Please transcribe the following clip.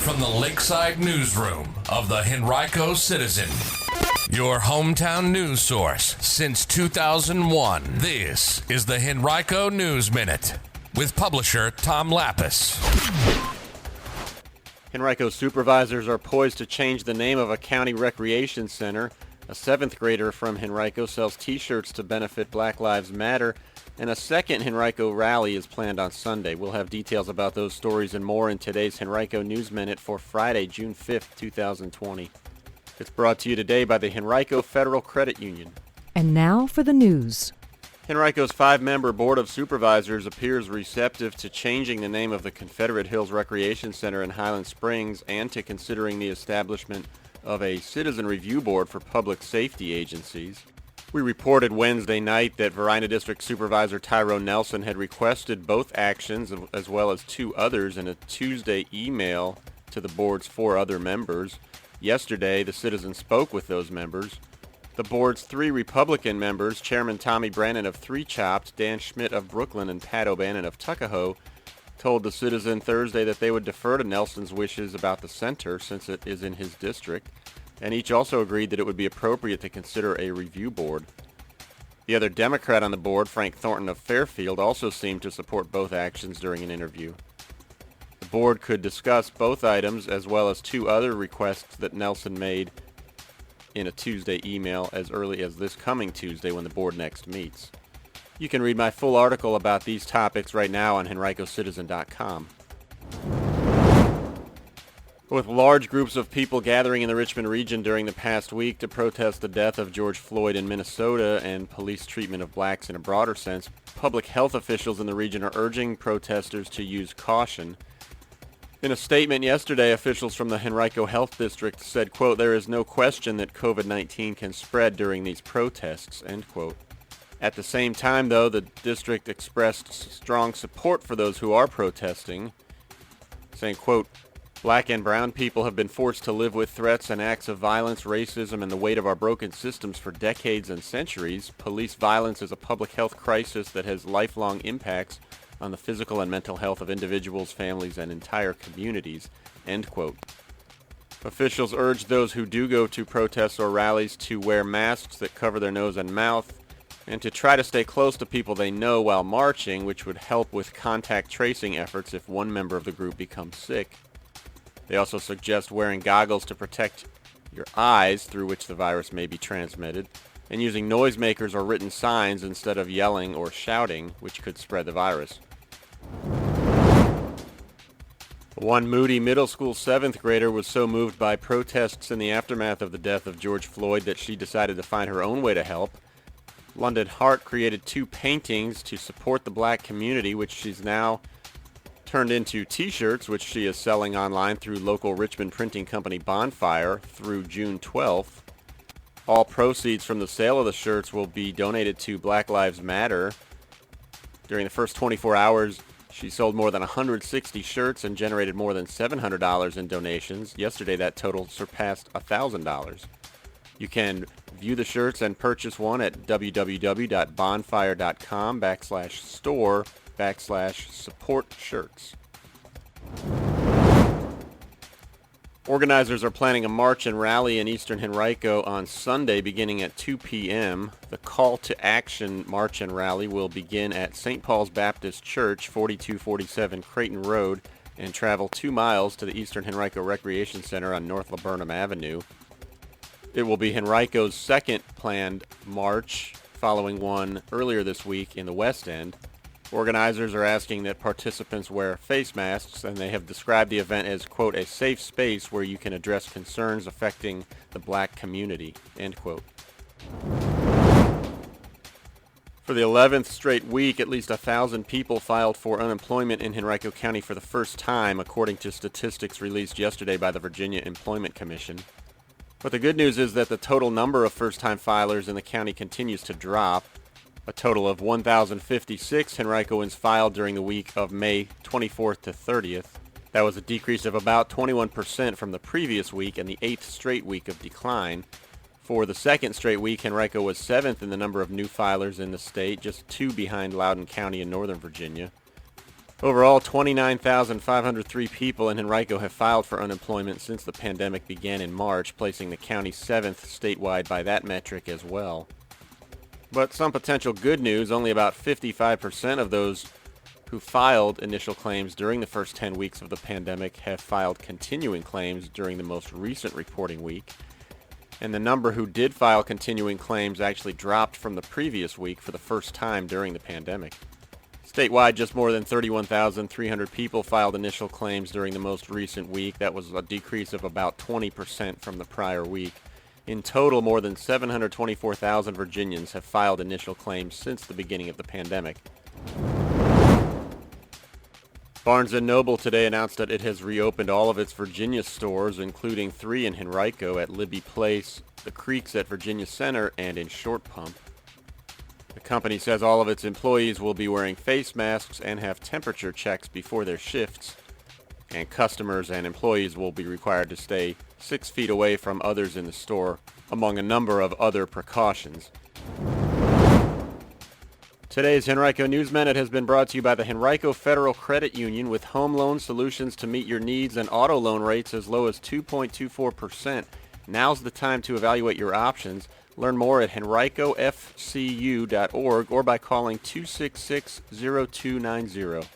from the Lakeside Newsroom of the Henrico Citizen, your hometown news source since 2001. This is the Henrico News Minute with publisher Tom Lapis. Henrico supervisors are poised to change the name of a county recreation center. A 7th grader from Henrico sells T-shirts to benefit Black Lives Matter, and a second Henrico rally is planned on Sunday. We'll have details about those stories and more in today's Henrico News Minute for Friday, June 5th, 2020. It's brought to you today by the Henrico Federal Credit Union. And now for the news. Henrico's 5-member Board of Supervisors appears receptive to changing the name of the Confederate Hills Recreation Center in Highland Springs and to considering the establishment of a citizen review board for public safety agencies. We reported Wednesday night that Varina District Supervisor Tyrone Nelson had requested both actions as well as 2 others in a Tuesday email to the board's 4 other members. Yesterday, the citizen spoke with those members. The board's 3 Republican members, Chairman Tommy Brannon of Three Chopped, Dan Schmidt of Brooklyn, and Pat O'Bannon of Tuckahoe, told the citizen Thursday that they would defer to Nelson's wishes about the center since it is in his district, and each also agreed that it would be appropriate to consider a review board. The other Democrat on the board, Frank Thornton of Fairfield, also seemed to support both actions during an interview. The board could discuss both items as well as 2 other requests that Nelson made in a Tuesday email as early as this coming Tuesday when the board next meets. You can read my full article about these topics right now on henricocitizen.com. With large groups of people gathering in the Richmond region during the past week to protest the death of George Floyd in Minnesota and police treatment of blacks in a broader sense, public health officials in the region are urging protesters to use caution. In a statement yesterday, officials from the Henrico Health District said, quote, "There is no question that COVID-19 can spread during these protests," end quote. At the same time, though, the district expressed strong support for those who are protesting, saying, quote, "Black and brown people have been forced to live with threats and acts of violence, racism, and the weight of our broken systems for decades and centuries. Police violence is a public health crisis that has lifelong impacts on the physical and mental health of individuals, families, and entire communities," end quote. Officials urge those who do go to protests or rallies to wear masks that cover their nose and mouth and to try to stay close to people they know while marching, which would help with contact tracing efforts if one member of the group becomes sick. They also suggest wearing goggles to protect your eyes through which the virus may be transmitted, and using noisemakers or written signs instead of yelling or shouting, which could spread the virus. One Moody Middle School 7th grader was so moved by protests in the aftermath of the death of George Floyd that she decided to find her own way to help. London Hart created 2 paintings to support the black community, which she's now turned into T-shirts, which she is selling online through local Richmond printing company Bonfire through June 12th. All proceeds from the sale of the shirts will be donated to Black Lives Matter. During the first 24 hours, she sold more than 160 shirts and generated more than $700 in donations. Yesterday, that total surpassed $1,000. You can view the shirts and purchase one at www.bonfire.com/store/support shirts. Organizers are planning a march and rally in eastern Henrico on Sunday beginning at 2 p.m. The call to action march and rally will begin at St. Paul's Baptist Church, 4247 Creighton Road, and travel 2 miles to the Eastern Henrico Recreation Center on North Laburnum Avenue. It will be Henrico's second planned march, following one earlier this week in the West End. Organizers are asking that participants wear face masks, and they have described the event as, quote, "a safe space where you can address concerns affecting the black community," end quote. For the 11th straight week, at least 1,000 people filed for unemployment in Henrico County for the first time, according to statistics released yesterday by the Virginia Employment Commission. But the good news is that the total number of first-time filers in the county continues to drop. A total of 1,056 Henricoans filed during the week of May 24th to 30th. That was a decrease of about 21% from the previous week and the 8th straight week of decline. For the second straight week, Henrico was 7th in the number of new filers in the state, just 2 behind Loudoun County in Northern Virginia. Overall, 29,503 people in Henrico have filed for unemployment since the pandemic began in March, placing the county 7th statewide by that metric as well. But some potential good news: only about 55% of those who filed initial claims during the first 10 weeks of the pandemic have filed continuing claims during the most recent reporting week. And the number who did file continuing claims actually dropped from the previous week for the first time during the pandemic. Statewide, just more than 31,300 people filed initial claims during the most recent week. That was a decrease of about 20% from the prior week. In total, more than 724,000 Virginians have filed initial claims since the beginning of the pandemic. Barnes & Noble today announced that it has reopened all of its Virginia stores, including 3 in Henrico at Libby Place, the Creeks at Virginia Center, and in Short Pump. The company says all of its employees will be wearing face masks and have temperature checks before their shifts, and customers and employees will be required to stay 6 feet away from others in the store, among a number of other precautions. Today's Henrico News Minute has been brought to you by the Henrico Federal Credit Union, with home loan solutions to meet your needs and auto loan rates as low as 2.24%. Now's the time to evaluate your options. Learn more at henricofcu.org or by calling 266-0290.